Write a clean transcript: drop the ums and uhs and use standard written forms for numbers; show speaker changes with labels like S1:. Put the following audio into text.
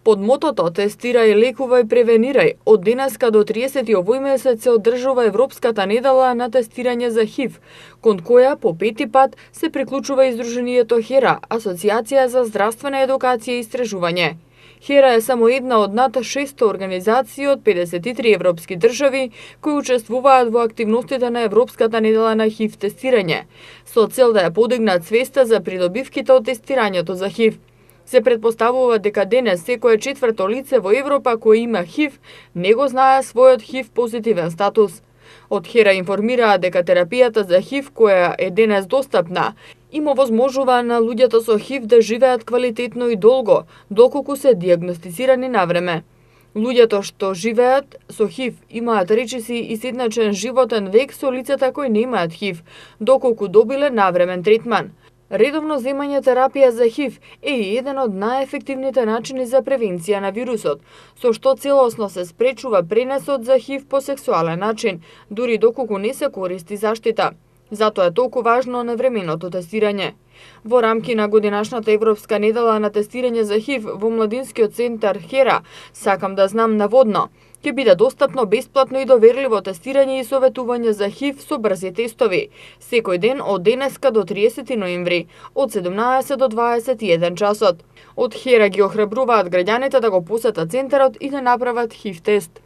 S1: Под мотото "Тестирај, лекувај, превенирај", од денеска до 30 овој месец се одржува Европската недела на тестирање за ХИВ, кон која по пети пат се приклучува и Сдруженијето HERA, Асоцијација за здравствена едукација и истражување. HERA е само една од над 600 организации од 53 европски држави кои учествуваат во активностите на Европската недела на ХИВ тестирање, со цел да ја подигнат свеста за придобивките од тестирањето за ХИВ. Се претпоставува дека денес секое четврто лице во Европа кој има ХИВ не го знае својот ХИВ позитивен статус. Од HERA информираа дека терапијата за ХИВ, која е денес достапна, им овозможува на луѓето со ХИВ да живеат квалитетно и долго, доколку се дијагностицирани навреме. Луѓето што живеат со ХИВ имаат речиси изедначен животен век со лицата кои немаат ХИВ, доколку добиле навремен третман. Редовно земање терапија за ХИВ е и еден од најефективните начини за превенција на вирусот, со што целосно се спречува пренесот за ХИВ по сексуален начин, дури доколку не се користи заштита. Затоа е толку важно навременото тестирање. Во рамки на годинашната Европска недела на тестирање за ХИВ во младинскиот центар HERA, сакам да знам наводно, ќе биде достапно бесплатно и доверливо тестирање и советување за ХИВ со брзи тестови, секој ден од денеска до 30 ноември, од 17 до 21 часот. Од HERA ги охрабруваат граѓаните да го посетат центарот и да направат ХИВ тест.